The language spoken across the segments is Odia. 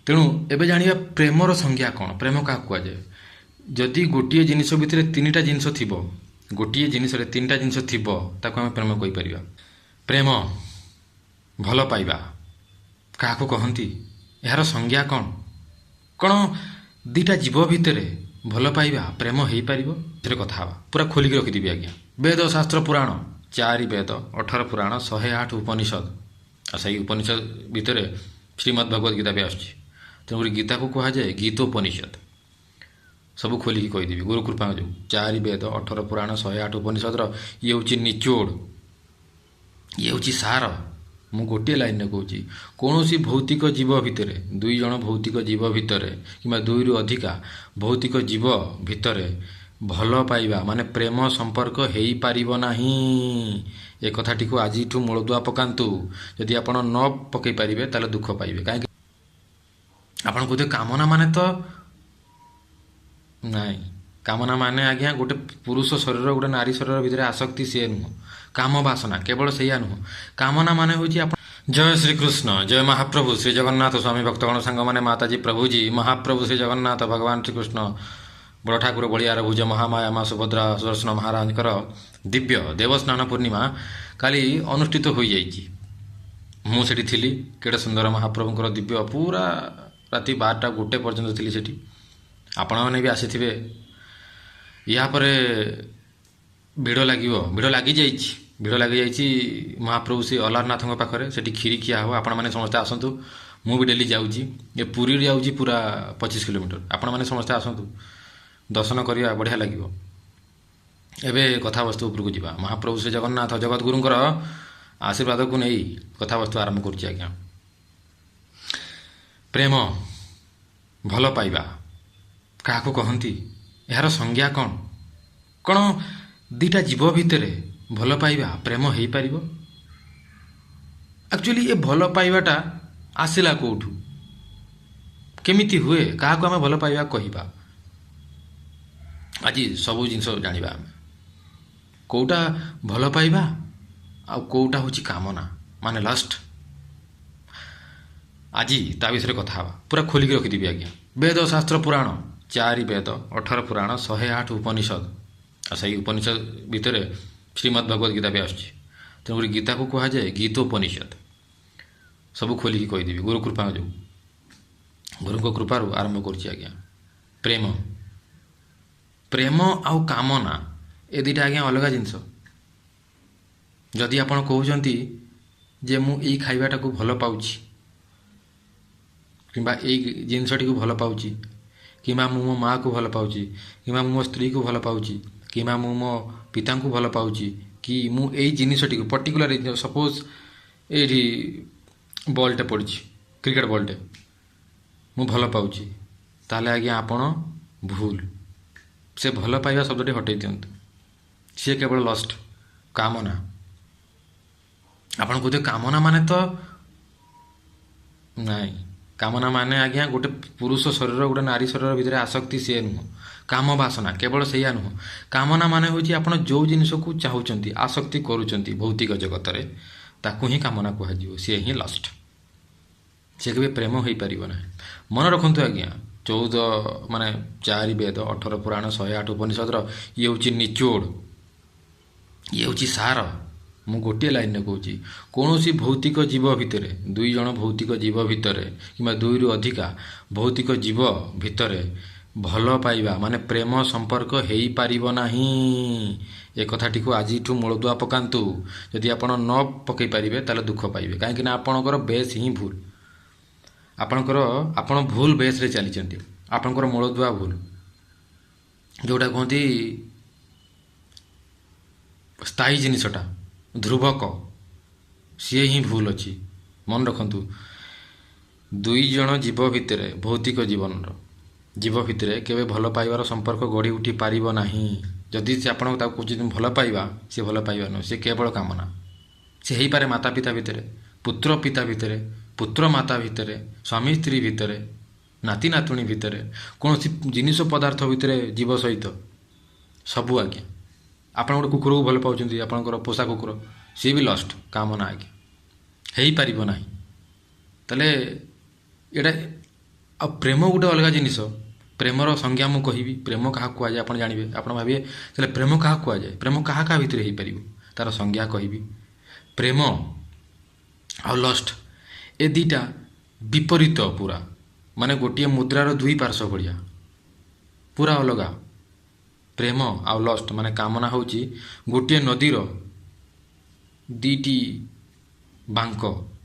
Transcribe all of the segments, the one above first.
ତେଣୁ ଏବେ ଜାଣିବା ପ୍ରେମର ସଂଜ୍ଞା କ'ଣ, ପ୍ରେମ କାହାକୁ କୁହାଯାଏ। ଯଦି ଗୋଟିଏ ଜିନିଷ ଭିତରେ ତିନିଟା ଜିନିଷ ଥିବ, ଗୋଟିଏ ଜିନିଷରେ ତିନିଟା ଜିନିଷ ଥିବ, ତାକୁ ଆମେ ପ୍ରେମ କହିପାରିବା। ପ୍ରେମ, ଭଲ ପାଇବା କାହାକୁ କହନ୍ତି, ଏହାର ସଂଜ୍ଞା କ'ଣ, କ'ଣ ଦୁଇଟା ଜୀବ ଭିତରେ ଭଲ ପାଇବା ପ୍ରେମ ହେଇପାରିବ, ସେଥିରେ କଥା ହେବା। ପୁରା ଖୋଲିକି ରଖିଦେବି ଆଜ୍ଞା। ବେଦ ଶାସ୍ତ୍ର ପୁରାଣ, 4 ବେଦ, 18 ପୁରାଣ, 108 ଉପନିଷଦ, ଆଉ ସେଇ ଉପନିଷଦ ଭିତରେ ଶ୍ରୀମଦ୍ ଭଗବତ ଗୀତା ବି ଆସୁଛି। ତେଣୁକରି ଗୀତାକୁ କୁହାଯାଏ ଗୀତୋପନିଷଦ। ସବୁ ଖୋଲିକି କହିଦେବି, ଗୁରୁ କୃପା ଯୋଗୁଁ। 4 ବେଦ, 18 ପୁରାଣ, 108 ଉପନିଷଦର ଇଏ ହେଉଛି ନିଚୋଡ଼, ଇଏ ହେଉଛି ସାର। ମୁଁ ଗୋଟିଏ ଲାଇନରେ କହୁଛି, କୌଣସି ଭୌତିକ ଜୀବ ଭିତରେ, 2 ଜଣ ଭୌତିକ ଜୀବ ଭିତରେ କିମ୍ବା 2ରୁ ଅଧିକା ଭୌତିକ ଜୀବ ଭିତରେ ଭଲ ପାଇବା ମାନେ ପ୍ରେମ ସମ୍ପର୍କ ହେଇପାରିବ ନାହିଁ। ଏ କଥାଟିକୁ ଆଜିଠୁ ମୂଳଦୁଆ ପକାନ୍ତୁ। ଯଦି ଆପଣ ନ ପକାଇ ପାରିବେ ତାହେଲେ ଦୁଃଖ ପାଇବେ। କାହିଁକି ଆପଣ କହୁଥିବେ କାମନା ମାନେ ତ ନାଇଁ, କାମନା ମାନେ ଆଜ୍ଞା ଗୋଟେ ପୁରୁଷ ଶରୀର ଗୋଟେ ନାରୀ ଶରୀର ଭିତରେ ଆସକ୍ତି, ସିଏ ନୁହଁ। କାମ ବାସନା କେବଳ ସେଇଆ ନୁହଁ। କାମନା ମାନେ ହେଉଛି ଆପଣ। ଜୟ ଶ୍ରୀକୃଷ୍ଣ, ଜୟ ମହାପ୍ରଭୁ ଶ୍ରୀ ଜଗନ୍ନାଥ, ସ୍ୱାମୀ ଭକ୍ତଗଣ ସାଙ୍ଗମାନେ, ମାତାଜୀ, ପ୍ରଭୁଜୀ, ମହାପ୍ରଭୁ ଶ୍ରୀ ଜଗନ୍ନାଥ, ଭଗବାନ ଶ୍ରୀକୃଷ୍ଣ, ବଡ଼ ଠାକୁର, ବଳିଆର ଭୁଜ, ମହାମାୟା ମା ସୁଭଦ୍ରା, ସୁଦର୍ଶନ ମହାରାଜଙ୍କର ଦିବ୍ୟ ଦେବସ୍ନାନ ପୂର୍ଣ୍ଣିମା କାଲି ଅନୁଷ୍ଠିତ ହୋଇଯାଇଛି। ମୁଁ ସେଠି ଥିଲି। କେଡ଼େ ସୁନ୍ଦର ମହାପ୍ରଭୁଙ୍କର ଦିବ୍ୟ, ପୁରା ରାତି 12ଟା 1 ପର୍ଯ୍ୟନ୍ତ ଥିଲି ସେଠି। ଆପଣମାନେ ବି ଆସିଥିବେ। ୟା ପରେ ଭିଡ଼ ଲାଗିବ, ଭିଡ଼ ଲାଗିଯାଇଛି, ଭିଡ଼ ଲାଗିଯାଇଛି ମହାପ୍ରଭୁ ଶ୍ରୀ ଅଲାରନାଥଙ୍କ ପାଖରେ। ସେଠି କ୍ଷୀରି ଖିଆ ହେବ। ଆପଣମାନେ ସମସ୍ତେ ଆସନ୍ତୁ। ମୁଁ ବି ଡେଲି ଯାଉଛି। ଏ ପୁରୀରୁ ଯାଉଛି ପୁରା 25 କିଲୋମିଟର। ଆପଣମାନେ ସମସ୍ତେ ଆସନ୍ତୁ, ଦର୍ଶନ କରିବା, ବଢ଼ିଆ ଲାଗିବ। ଏବେ କଥାବସ୍ତୁ ଉପରକୁ ଯିବା। ମହାପ୍ରଭୁ ଶ୍ରୀ ଜଗନ୍ନାଥ ଜଗତଗୁରୁଙ୍କର ଆଶୀର୍ବାଦକୁ ନେଇ କଥାବସ୍ତୁ ଆରମ୍ଭ କରୁଛି ଆଜ୍ଞା। ପ୍ରେମ, ଭଲ ପାଇବା କାହାକୁ କହନ୍ତି, ଏହାର ସଂଜ୍ଞା କ'ଣ, କ'ଣ ଦୁଇଟା ଜୀବ ଭିତରେ ଭଲ ପାଇବା ପ୍ରେମ ହେଇପାରିବ। ଆକ୍ଚୁଆଲି ଏ ଭଲ ପାଇବାଟା ଆସିଲା କେଉଁଠୁ, କେମିତି ହୁଏ, କାହାକୁ ଆମେ ଭଲ ପାଇବା କହିବା, ଆଜି ସବୁ ଜିନିଷ ଜାଣିବା ଆମେ। କେଉଁଟା ଭଲ ପାଇବା ଆଉ କେଉଁଟା ହେଉଛି କାମନା ମାନେ ଲଷ୍ଟ, ଆଜି ତା ବିଷୟରେ କଥା ହେବା। ପୁରା ଖୋଲିକି ରଖିଦେବି ଆଜ୍ଞା। ବେଦ ଶାସ୍ତ୍ର ପୁରାଣ, 4 ବେଦ, 18 ପୁରାଣ, 108 ଉପନିଷଦ, ଆଉ ସେଇ ଉପନିଷଦ ଭିତରେ ଶ୍ରୀମଦ୍ ଭଗବତ ଗୀତା ବି ଆସୁଛି। ତେଣୁକରି ଗୀତାକୁ କୁହାଯାଏ ଗୀତୋପନିଷଦ। ସବୁ ଖୋଲିକି କହିଦେବି, ଗୁରୁ କୃପା ଯୋଗୁଁ। ଗୁରୁଙ୍କ କୃପାରୁ ଆରମ୍ଭ କରୁଛି ଆଜ୍ଞା। ପ୍ରେମ, ପ୍ରେମ ଆଉ କାମନା ଏ ଦୁଇଟା ଆଜ୍ଞା ଅଲଗା ଜିନିଷ। ଯଦି ଆପଣ କହୁଛନ୍ତି ଯେ ମୁଁ ଏଇ ଖାଇବାଟାକୁ ଭଲ ପାଉଛି, କିମ୍ବା ଏଇ ଜିନିଷଟିକୁ ଭଲ ପାଉଛି, କିମ୍ବା ମୁଁ ମୋ ମାଆକୁ ଭଲ ପାଉଛି, କିମ୍ବା ମୁଁ ମୋ ସ୍ତ୍ରୀକୁ ଭଲ ପାଉଛି, କିମ୍ବା ମୁଁ ମୋ ପିତାଙ୍କୁ ଭଲ ପାଉଛି, କି ମୁଁ ଏଇ ଜିନିଷଟିକୁ ପର୍ଟିକୁଲାର, ସପୋଜ୍ ଏଇଠି ବଲ୍ଟେ ପଡ଼ିଛି, କ୍ରିକେଟ୍ ବଲ୍ଟେ, ମୁଁ ଭଲ ପାଉଛି, ତାହେଲେ ଆଜ୍ଞା ଆପଣ ଭୁଲ। ସେ ଭଲ ପାଇବା ଶବ୍ଦଟି ହଟେଇ ଦିଅନ୍ତୁ। ସିଏ କେବଳ ଲଷ୍ଟ, କାମନା। ଆପଣ କହୁଥିବେ କାମନା ମାନେ ତ ନାଇଁ, କାମନା ମାନେ ଆଜ୍ଞା ଗୋଟେ ପୁରୁଷ ଶରୀର ଗୋଟେ ନାରୀ ଶରୀର ଭିତରେ ଆସକ୍ତି, ସିଏ ନୁହଁ। କାମ ବାସନା କେବଳ ସେଇଆ ନୁହଁ। କାମନା ମାନେ ହେଉଛି ଆପଣ ଯେଉଁ ଜିନିଷକୁ ଚାହୁଁଛନ୍ତି, ଆସକ୍ତି କରୁଛନ୍ତି ଭୌତିକ ଜଗତରେ, ତାକୁ ହିଁ କାମନା କୁହାଯିବ। ସିଏ ହିଁ ଲଷ୍ଟ। ସେ କେବେ ପ୍ରେମ ହେଇପାରିବ ନାହିଁ। ମନେ ରଖନ୍ତୁ ଆଜ୍ଞା, 4 ବେଦ, 18 ପୁରାଣ, 108 ଉପନିଷଦର ଇଏ ହେଉଛି ନିଚୋଡ଼, ଇଏ ହେଉଛି ସାର। ମୁଁ ଗୋଟିଏ ଲାଇନରେ କହୁଛି, କୌଣସି ଭୌତିକ ଜୀବ ଭିତରେ, 2 ଜଣ ଭୌତିକ ଜୀବ ଭିତରେ କିମ୍ବା 2ରୁ ଅଧିକା ଭୌତିକ ଜୀବ ଭିତରେ ଭଲ ପାଇବା ମାନେ ପ୍ରେମ ସମ୍ପର୍କ ହେଇପାରିବ ନାହିଁ। ଏ କଥାଟିକୁ ଆଜିଠୁ ମୂଳଦୁଆ ପକାନ୍ତୁ। ଯଦି ଆପଣ ନ ପକାଇ ପାରିବେ ତାହେଲେ ଦୁଃଖ ପାଇବେ। କାହିଁକିନା ଆପଣଙ୍କର ବେସ୍ ହିଁ ଭୁଲ। ଆପଣ ଭୁଲ ବେସ୍ରେ ଚାଲିଛନ୍ତି। ଆପଣଙ୍କର ମୂଳଦୁଆ ଭୁଲ, ଯେଉଁଟା କୁହନ୍ତି ସ୍ଥାୟୀ ଜିନିଷଟା, ଧ୍ରୁବକ, ସିଏ ହିଁ ଭୁଲ ଅଛି। ମନେ ରଖନ୍ତୁ, 2 ଜଣ ଜୀବ ଭିତରେ, ଭୌତିକ ଜୀବ ଭିତରେ କେବେ ଭଲ ପାଇବାର ସମ୍ପର୍କ ଗଢ଼ି ଉଠି ପାରିବ ନାହିଁ। ଯଦି ସେ ଆପଣ ତାକୁ କହୁଛନ୍ତି ଭଲ ପାଇବା, ସେ ଭଲ ପାଇବା ନୁହେଁ, ସେ କେବଳ କାମନା। ସେ ହେଇପାରେ ମାତା ପିତା ଭିତରେ, ପୁତ୍ର ପିତା ଭିତରେ, ପୁତ୍ର ମାତା ଭିତରେ, ସ୍ୱାମୀ ସ୍ତ୍ରୀ ଭିତରେ, ନାତି ନାତୁଣୀ ଭିତରେ, କୌଣସି ଜିନିଷ ପଦାର୍ଥ ଭିତରେ, ଜୀବ ସହିତ, ସବୁ ଆଜ୍ଞା। ଆପଣ ଗୋଟେ କୁକୁରକୁ ଭଲ ପାଉଛନ୍ତି, ଆପଣଙ୍କର ପୋଷା କୁକୁର, ସିଏ ବି ଲଷ୍ଟ, କାମନା ଆଜ୍ଞା। ହେଇପାରିବ ନାହିଁ। ତାହେଲେ ଏଇଟା ଆଉ ପ୍ରେମ ଗୋଟେ ଅଲଗା ଜିନିଷ। ପ୍ରେମର ସଂଜ୍ଞା ମୁଁ କହିବି, ପ୍ରେମ କାହାକୁ କୁହାଯାଏ ଆପଣ ଜାଣିବେ। ଆପଣ ଭାବିବେ ତାହେଲେ ପ୍ରେମ କାହାକୁ କୁହାଯାଏ, ପ୍ରେମ କାହା କାହା ଭିତରେ ହେଇପାରିବ, ତାର ସଂଜ୍ଞା କହିବି। ପ୍ରେମ ଆଉ ଲଷ୍ଟ ଏ ଦୁଇଟା ବିପରୀତ ପୁରା, ମାନେ ଗୋଟିଏ ମୁଦ୍ରାର ଦୁଇ ପାର୍ଶ୍ୱ ଭଳିଆ, ପୁରା ଅଲଗା। ପ୍ରେମ ଆଉ ଲଷ୍ଟ ମାନେ କାମନା ହେଉଛି ଗୋଟିଏ ନଦୀର ଦୁଇଟି ବାଙ୍କ।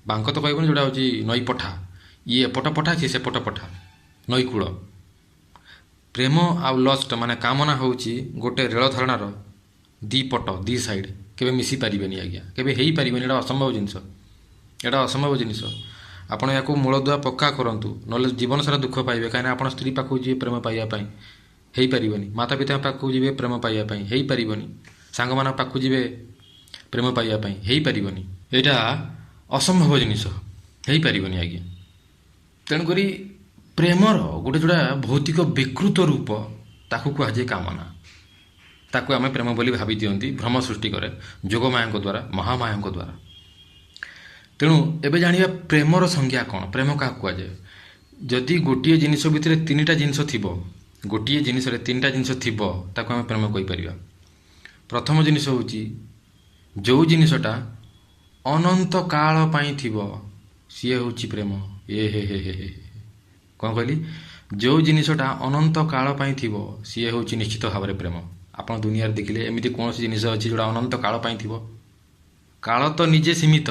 ବାଙ୍କ ତ କହିବନି, ଯେଉଁଟା ହେଉଛି ନଈ ପଠା, ଇଏ ଏପଟ ପଠା ସିଏ ସେପଟ ପଠା, ନଈକୂଳ। ପ୍ରେମ ଆଉ ଲଷ୍ଟ ମାନେ କାମନା ହେଉଛି ଗୋଟେ ରେଳ ଧାରଣାର ଦୁଇ ପଟ, ଦୁଇ ସାଇଡ଼୍ କେବେ ମିଶି ପାରିବେନି ଆଜ୍ଞା, କେବେ ହେଇପାରିବେନି। ଏଇଟା ଅସମ୍ଭବ ଜିନିଷ, ଏଇଟା ଅସମ୍ଭବ ଜିନିଷ। ଆପଣ ଏହାକୁ ମୂଳଦୁଆ ପକ୍କା କରନ୍ତୁ, ନହେଲେ ଜୀବନ ସାରା ଦୁଃଖ ପାଇବେ। କାହିଁକିନା ଆପଣ ସ୍ତ୍ରୀ ପାଖକୁ ଯିବେ ପ୍ରେମ ପାଇବା ପାଇଁ, ହେଇପାରିବନି। ମାତା ପିତାଙ୍କ ପାଖକୁ ଯିବେ ପ୍ରେମ ପାଇବା ପାଇଁ, ହେଇପାରିବନି। ସାଙ୍ଗମାନଙ୍କ ପାଖକୁ ଯିବେ ପ୍ରେମ ପାଇବା ପାଇଁ, ହେଇପାରିବନି। ଏଇଟା ଅସମ୍ଭବ ଜିନିଷ, ହେଇପାରିବନି ଆଜ୍ଞା। ତେଣୁକରି ପ୍ରେମର ଗୋଟେ ଯେଉଁଟା ଭୌତିକ ବିକୃତ ରୂପ, ତାକୁ କୁହାଯାଏ କାମନା। ତାକୁ ଆମେ ପ୍ରେମ ବୋଲି ଭାବି ଦିଅନ୍ତି, ଭ୍ରମ ସୃଷ୍ଟି କରେ ଯୋଗମାୟାଙ୍କ ଦ୍ୱାରା, ମହାମାୟାଙ୍କ ଦ୍ୱାରା। ତେଣୁ ଏବେ ଜାଣିବା ପ୍ରେମର ସଂଜ୍ଞା କ'ଣ, ପ୍ରେମ କାହାକୁ କୁହାଯାଏ। ଯଦି ଗୋଟିଏ ଜିନିଷ ଭିତରେ ତିନିଟା ଜିନିଷ ଥିବ, ଗୋଟିଏ ଜିନିଷରେ ତିନିଟା ଜିନିଷ ଥିବ, ତାକୁ ଆମେ ପ୍ରେମ କହିପାରିବା। ପ୍ରଥମ ଜିନିଷ ହେଉଛି ଯେଉଁ ଜିନିଷଟା ଅନନ୍ତ କାଳ ପାଇଁ ଥିବ, ସିଏ ହେଉଛି ପ୍ରେମ। ଏ ହେ ହେ ହେ ହେ, କ'ଣ କହିଲି? ଯେଉଁ ଜିନିଷଟା ଅନନ୍ତ କାଳ ପାଇଁ ଥିବ, ସିଏ ହେଉଛି ନିଶ୍ଚିତ ଭାବରେ ପ୍ରେମ। ଆପଣ ଦୁନିଆରେ ଦେଖିଲେ ଏମିତି କୌଣସି ଜିନିଷ ଅଛି ଯେଉଁଟା ଅନନ୍ତ କାଳ ପାଇଁ ଥିବ? କାଳ ତ ନିଜେ ସୀମିତ,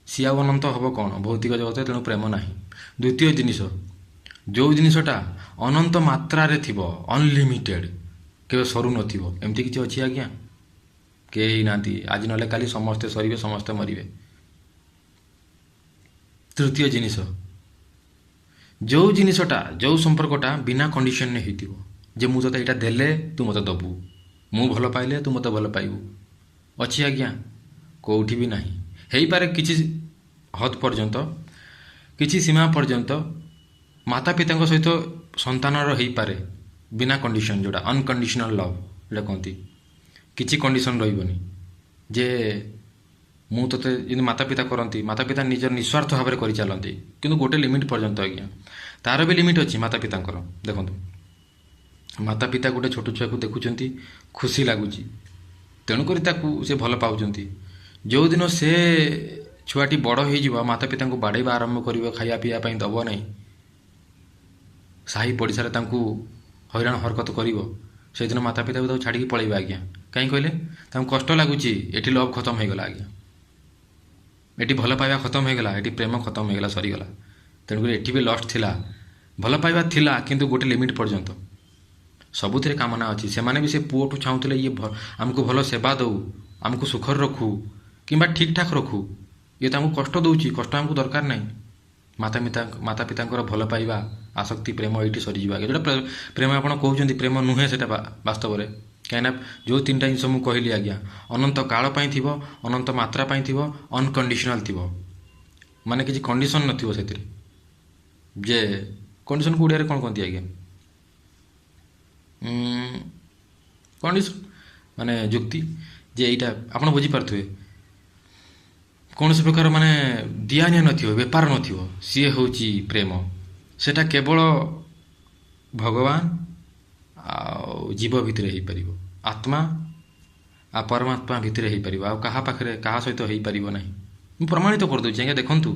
ସିଏ ଆଉ ଅନନ୍ତ ହେବ କ'ଣ ଭୌତିକ ଜଗତରେ, ତେଣୁ ପ୍ରେମ ନାହିଁ। ଦ୍ୱିତୀୟ ଜିନିଷ, ଯେଉଁ ଜିନିଷଟା ଅନନ୍ତ ମାତ୍ରାରେ ଥିବ, ଅନଲିମିଟେଡ଼, କେବେ ସରୁ ନଥିବ, ଏମିତି କିଛି ଅଛି ଆଜ୍ଞା? କେହି ନାହାନ୍ତି। ଆଜି ନହେଲେ କାଲି ସମସ୍ତେ ସରିବେ, ସମସ୍ତେ ମରିବେ। ତୃତୀୟ ଜିନିଷ, ଯେଉଁ ଜିନିଷଟା, ଯେଉଁ ସମ୍ପର୍କଟା ବିନା କଣ୍ଡିସନରେ ହେଇଥିବ, ଯେ ମୁଁ ତୋତେ ଏଇଟା ଦେଲେ ତୁ ମୋତେ ଦେବୁ, ମୁଁ ଭଲ ପାଇଲେ ତୁ ମୋତେ ଭଲ ପାଇବୁ, ଅଛି ଆଜ୍ଞା? କେଉଁଠି ବି ନାହିଁ। ହେଇପାରେ କିଛି ହଦ୍ ପର୍ଯ୍ୟନ୍ତ, କିଛି ସୀମା ପର୍ଯ୍ୟନ୍ତ ମାତା ପିତାଙ୍କ ସହିତ ସନ୍ତାନର ହେଇପାରେ ବିନା କଣ୍ଡିସନ୍, ଯେଉଁଟା ଅନକଣ୍ଡିସନାଲ୍ ଲଭ୍ ଯେଉଁଟା କହନ୍ତି। କିଛି କଣ୍ଡିସନ୍ ରହିବନି, ଯେ ମୁଁ ତୋତେ ଯେମିତି ମାତା ପିତା କରନ୍ତି, ମାତା ପିତା ନିଜର ନିଃସ୍ୱାର୍ଥ ଭାବରେ କରିଚାଲନ୍ତି, କିନ୍ତୁ ଗୋଟେ ଲିମିଟ୍ ପର୍ଯ୍ୟନ୍ତ ଆଜ୍ଞା। ତାର ବି ଲିମିଟ୍ ଅଛି ମାତା ପିତାଙ୍କର। ଦେଖନ୍ତୁ, ମାତା ପିତା ଗୋଟେ ଛୋଟ ଛୁଆକୁ ଦେଖୁଛନ୍ତି, ଖୁସି ଲାଗୁଛି, ତେଣୁକରି ତାକୁ ସେ ଭଲ ପାଉଛନ୍ତି। ଯେଉଁଦିନ ସେ ଛୁଆଟି ବଡ଼ ହେଇଯିବ, ମାତା ପିତାଙ୍କୁ ବାଡ଼େଇବା ଆରମ୍ଭ କରିବ, ଖାଇବା ପିଇବା ପାଇଁ ଦେବ ନାହିଁ, ସାହି ପଡ଼ିଶାରେ ତାଙ୍କୁ ହଇରାଣ ହରକତ କରିବ, ସେଦିନ ମାତା ପିତା ବି ତାକୁ ଛାଡ଼ିକି ପଳେଇବେ ଆଜ୍ଞା। କାହିଁ କହିଲେ? ତାଙ୍କୁ କଷ୍ଟ ଲାଗୁଛି, ଏଠି ଲଭ୍ ଖତମ ହେଇଗଲା ଆଜ୍ଞା, ଏଠି ଭଲ ପାଇବା ଖତମ ହେଇଗଲା, ଏଠି ପ୍ରେମ ଖତମ ହେଇଗଲା, ସରିଗଲା। ତେଣୁକରି ଏଠି ବି ଲଷ୍ଟ ଥିଲା, ଭଲ ପାଇବା ଥିଲା, କିନ୍ତୁ ଗୋଟେ ଲିମିଟ୍ ପର୍ଯ୍ୟନ୍ତ। ସବୁଥିରେ କାମନା ଅଛି। ସେମାନେ ବି ସେ ପୁଅଠୁ ଚାହୁଁଥିଲେ ଇଏ ଆମକୁ ଭଲ ସେବା ଦେଉ, ଆମକୁ ସୁଖରେ ରଖୁ, କିମ୍ବା ଠିକ୍ ଠାକ୍ ରଖୁ। ଇଏ ତାଙ୍କୁ କଷ୍ଟ ଦେଉଛି, କଷ୍ଟ ଆମକୁ ଦରକାର ନାହିଁ। ମାତା ପିତାଙ୍କର ଭଲ ପାଇବା, ଆସକ୍ତି, ପ୍ରେମ ଏଇଠି ସରିଯିବ ଆଜ୍ଞା। ଯେଉଁଟା ପ୍ରେମ ଆପଣ କହୁଛନ୍ତି ପ୍ରେମ ନୁହେଁ, ସେଇଟା ବାସ୍ତବରେ। କାହିଁକିନା ଯେଉଁ ତିନିଟା ଜିନିଷ ମୁଁ କହିଲି ଆଜ୍ଞା, ଅନନ୍ତ କାଳ ପାଇଁ ଥିବ, ଅନନ୍ତ ମାତ୍ରା ପାଇଁ ଥିବ, ଅନକଣ୍ଡିସନାଲ୍ ଥିବ, ମାନେ କିଛି କଣ୍ଡିସନ୍ ନଥିବ ସେଥିରେ। ଯେ କଣ୍ଡିସନ୍କୁ ଓଡ଼ିଆରେ କ'ଣ କହନ୍ତି ଆଜ୍ଞା? କଣ୍ଡିସନ୍ ମାନେ ଯୁକ୍ତି, ଯେ ଏଇଟା ଆପଣ ବୁଝିପାରୁଥିବେ। କୌଣସି ପ୍ରକାର ମାନେ ଦିଆନିଆ ନଥିବ, ବେପାର ନଥିବ, ସିଏ ହେଉଛି ପ୍ରେମ। ସେଇଟା କେବଳ ଭଗବାନ ଆଉ ଜୀବ ଭିତରେ ହେଇପାରିବ, ଆତ୍ମା ଆଉ ପରମାତ୍ମା ଭିତରେ ହେଇପାରିବ, ଆଉ କାହା ପାଖରେ କାହା ସହିତ ହେଇପାରିବ ନାହିଁ। ମୁଁ ପ୍ରମାଣିତ କରିଦେଉଛି ଆଜ୍ଞା। ଦେଖନ୍ତୁ,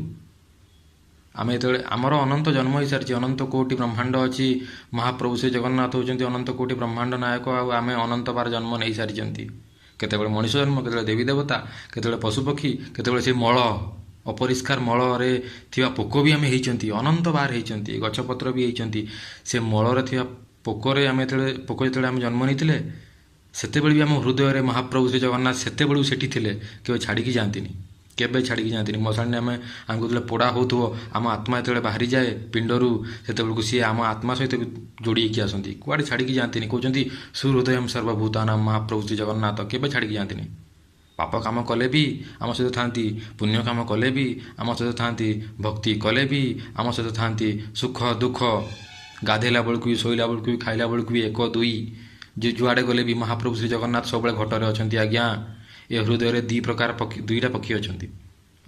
ଆମେ ଯେତେବେଳେ ଆମର ଅନନ୍ତ ଜନ୍ମ ହେଇସାରିଛି, ଅନନ୍ତ କୋଟି ବ୍ରହ୍ମାଣ୍ଡ ଅଛି, ମହାପ୍ରଭୁ ଶ୍ରୀ ଜଗନ୍ନାଥ ହେଉଛନ୍ତି ଅନନ୍ତ କୋଟି ବ୍ରହ୍ମାଣ୍ଡ ନାୟକ, ଆଉ ଆମେ ଅନନ୍ତ ବାର ଜନ୍ମ ନେଇସାରିଛନ୍ତି। କେତେବେଳେ ମଣିଷ ଜନ୍ମ, କେତେବେଳେ ଦେବୀ ଦେବତା, କେତେବେଳେ ପଶୁପକ୍ଷୀ, କେତେବେଳେ ସେ ମଳ, ଅପରିଷ୍କାର ମଳରେ ଥିବା ପୋକ ବି ଆମେ ହେଇଛନ୍ତି, ଅନନ୍ତ ବାର ହେଇଛନ୍ତି, ଗଛପତ୍ର ବି ହେଇଛନ୍ତି। ସେ ମଳରେ ଥିବା ପୋକ ଯେତେବେଳେ ଆମେ ଜନ୍ମ ନେଇଥିଲେ, ସେତେବେଳେ ବି ଆମ ହୃଦୟରେ ମହାପ୍ରଭୁ ଶ୍ରୀ ଜଗନ୍ନାଥ ସେତେବେଳୁ ସେଠି ଥିଲେ, କେବେ ଛାଡ଼ିକି ଯାଆନ୍ତିନି, କେବେ ଛାଡ଼ିକି ଯାଆନ୍ତିନି। ମଶାଣିରେ ଆମକୁ ଯେତେବେଳେ ପୋଡ଼ା ହେଉଥିବ, ଆମ ଆତ୍ମା ଯେତେବେଳେ ବାହାରିଯାଏ ପିଣ୍ଡରୁ, ସେତେବେଳକୁ ସିଏ ଆମ ଆତ୍ମା ସହିତ ବି ଯୋଡ଼ି ହେଇକି ଆସନ୍ତି, କୁଆଡ଼େ ଛାଡ଼ିକି ଯାଆନ୍ତିନି। କହୁଛନ୍ତି ସୁହୃଦୟମ୍ ସର୍ବଭୂତାନାଂ ମହାପ୍ରଭୁ ଶ୍ରୀ ଜଗନ୍ନାଥ, କେବେ ଛାଡ଼ିକି ଯାଆନ୍ତିନି। ପାପ କାମ କଲେ ବି ଆମ ସହିତ ଥାନ୍ତି, ପୁଣ୍ୟ କାମ କଲେ ବି ଆମ ସହିତ ଥାନ୍ତି, ଭକ୍ତି କଲେ ବି ଆମ ସହିତ ଥାନ୍ତି, ସୁଖ ଦୁଃଖ, ଗାଧେଇଲା ବେଳକୁ ବି, ଶୋଇଲା ବେଳକୁ ବି, ଖାଇଲା ବେଳକୁ ବି, ଏକ ଦୁଇ, ଯୁଆଡ଼େ ଗଲେ ବି ମହାପ୍ରଭୁ ଶ୍ରୀ ଜଗନ୍ନାଥ ସବୁବେଳେ ଘଟରେ ଅଛନ୍ତି ଆଜ୍ଞା। ଏ ହୃଦୟରେ ଦୁଇଟା ପକ୍ଷୀ ଅଛନ୍ତି,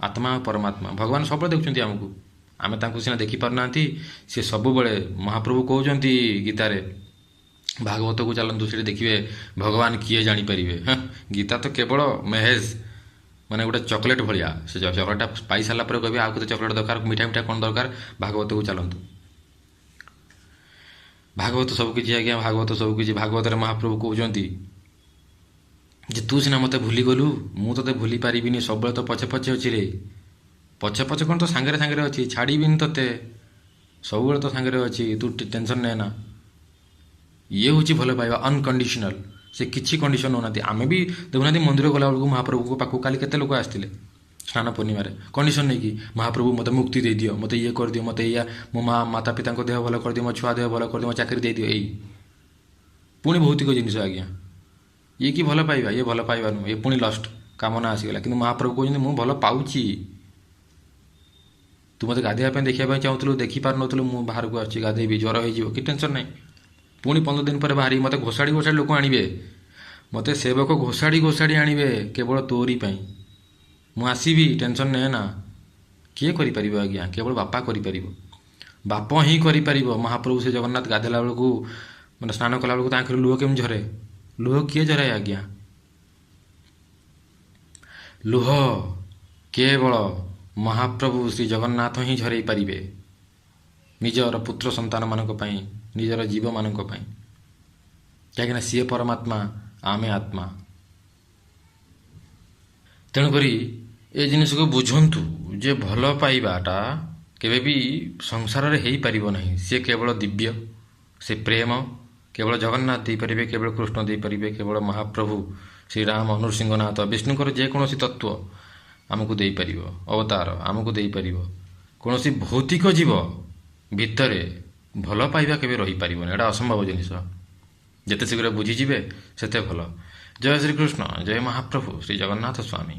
ଆତ୍ମା ଆଉ ପରମାତ୍ମା। ଭଗବାନ ସବୁବେଳେ ଦେଖୁଛନ୍ତି ଆମକୁ, ଆମେ ତାଙ୍କୁ ସିନା ଦେଖିପାରୁନାହାନ୍ତି, ସେ ସବୁବେଳେ ମହାପ୍ରଭୁ କହୁଛନ୍ତି ଗୀତାରେ, ଭାଗବତକୁ ଚାଲନ୍ତୁ, ସେଠି ଦେଖିବେ ଭଗବାନ କିଏ ଜାଣିପାରିବେ। ଗୀତା ତ କେବଳ ମେହେଜ ମାନେ ଗୋଟେ ଚକୋଲେଟ୍ ଭଳିଆ। ସେ ଚକୋଲେଟ୍ଟା ପାଇସାରିଲା ପରେ କହିବେ ଆଉ କେତେ ଚକୋଲେଟ୍ ଦରକାର, ମିଠା ମିଠା କ'ଣ ଦରକାର, ଭାଗବତକୁ ଚାଲନ୍ତୁ। ଭାଗବତ ସବୁକିଛି ଆଜ୍ଞା, ଭାଗବତ ସବୁକିଛି। ଭାଗବତରେ ମହାପ୍ରଭୁ କହୁଛନ୍ତି ଯେ ତୁ ସିନା ମୋତେ ଭୁଲିଗଲୁ, ମୁଁ ତୋତେ ଭୁଲି ପାରିବିନି, ସବୁବେଳେ ତ ପଛେ ପଛେ ଅଛି ରେ। ପଛେ ପଛେ କ'ଣ, ତ ସାଙ୍ଗରେ ସାଙ୍ଗରେ ଅଛି, ଛାଡ଼ିବିନି ତୋତେ, ସବୁବେଳେ ତ ସାଙ୍ଗରେ ଅଛି, ତୁ ଟେନସନ୍ ନେ ନା। ଇଏ ହେଉଛି ଭଲ ପାଇବା, ଅନକଣ୍ଡିସନାଲ। ସେ କିଛି କଣ୍ଡିସନ୍ ହେଉନାହାନ୍ତି। ଆମେ ବି ଦେଖୁନାହାନ୍ତି ମନ୍ଦିର ଗଲାବେଳକୁ ମହାପ୍ରଭୁଙ୍କ ପାଖକୁ କାଲି କେତେ ଲୋକ ଆସିଥିଲେ ସ୍ନାନ ପୂର୍ଣ୍ଣିମାରେ, କଣ୍ଡିସନ୍ ନେଇକି, ମହାପ୍ରଭୁ ମୋତେ ମୁକ୍ତି ଦେଇଦିଅ, ମୋତେ ଇଏ କରିଦିଅ, ମୋତେ ଏଇଆ, ମୋ ମାତା ପିତାଙ୍କ ଦେହ ଭଲ କରିଦିଅ, ମୋ ଛୁଆ ଦେହ ଭଲ କରିଦିଅ, ମୋ ଚାକିରି ଦେଇଦିଅ। ଏଇ ପୁଣି ଭୌତିକ ଜିନିଷ ଆଜ୍ଞା। ଇଏ କି ଭଲ ପାଇବା? ଇଏ ଭଲ ପାଇବା ନୁହେଁ, ଇଏ ପୁଣି ଲଷ୍ଟ, କାମନା ଆସିଗଲା। କିନ୍ତୁ ମହାପ୍ରଭୁ କହୁଛନ୍ତି ମୁଁ ଭଲ ପାଉଛି, ତୁ ମୋତେ ଗାଧୋଇବା ପାଇଁ ଦେଖିବା ପାଇଁ ଚାହୁଁଥିଲୁ, ଦେଖିପାରୁନଥିଲୁ, ମୁଁ ବାହାରକୁ ଆସୁଛି, ଗାଧୋଇବି, ଜ୍ୱର ହେଇଯିବ, କି ଟେନସନ୍ ନାହିଁ। ପୁଣି 15 ଦିନ ପରେ ବାହାରି ମୋତେ ଘୋଷାଡ଼ି ଘୋଷାଡ଼ି ଲୋକ ଆଣିବେ, ମୋତେ ସେବକ ଘୋଷାଡ଼ି ଘୋଷାଡ଼ି ଆଣିବେ କେବଳ ତୋରି ପାଇଁ। ମୁଁ ଆସିବି, ଟେନସନ୍ ନେ ନା। କିଏ କରିପାରିବ ଆଜ୍ଞା? କେବଳ ବାପା କରିପାରିବ, ବାପ ହିଁ କରିପାରିବ। ମହାପ୍ରଭୁ ସେ ଜଗନ୍ନାଥ ଗାଧେଇଲା ବେଳକୁ, ମାନେ ସ୍ନାନ କଲାବେଳକୁ ତାଙ୍କର ଲୁହ କେମିତି ଝରେ? ଲୁହ କିଏ ଝରାଏ ଆଜ୍ଞା? ଲୁହ କେବଳ ମହାପ୍ରଭୁ ଶ୍ରୀ ଜଗନ୍ନାଥ ହିଁ ଝରେଇ ପାରିବେ, ନିଜର ପୁତ୍ର ସନ୍ତାନମାନଙ୍କ ପାଇଁ, ନିଜର ଜୀବମାନଙ୍କ ପାଇଁ। କାହିଁକିନା ସିଏ ପରମାତ୍ମା, ଆମେ ଆତ୍ମା। ତେଣୁକରି ଏ ଜିନିଷକୁ ବୁଝନ୍ତୁ ଯେ ଭଲ ପାଇବାଟା କେବେ ବି ସଂସାରରେ ହେଇପାରିବ ନାହିଁ। ସିଏ କେବଳ ଦିବ୍ୟ, ସେ ପ୍ରେମ କେବଳ ଜଗନ୍ନାଥ ଦେଇପାରିବେ, କେବଳ କୃଷ୍ଣ ଦେଇପାରିବେ, କେବଳ ମହାପ୍ରଭୁ ଶ୍ରୀରାମ, ନୃସିଂହନାଥ, ବିଷ୍ଣୁଙ୍କର ଯେକୌଣସି ତତ୍ତ୍ୱ ଆମକୁ ଦେଇପାରିବ, ଅବତାର ଆମକୁ ଦେଇପାରିବ। କୌଣସି ଭୌତିକ ଜୀବ ଭିତରେ ଭଲ ପାଇବା କେବେ ରହିପାରିବନି, ଏଇଟା ଅସମ୍ଭବ ଜିନିଷ। ଯେତେ ଶୀଘ୍ର ବୁଝିଯିବେ ସେତେ ଭଲ। ଜୟ ଶ୍ରୀକୃଷ୍ଣ, ଜୟ ମହାପ୍ରଭୁ ଶ୍ରୀ ଜଗନ୍ନାଥ ସ୍ୱାମୀ।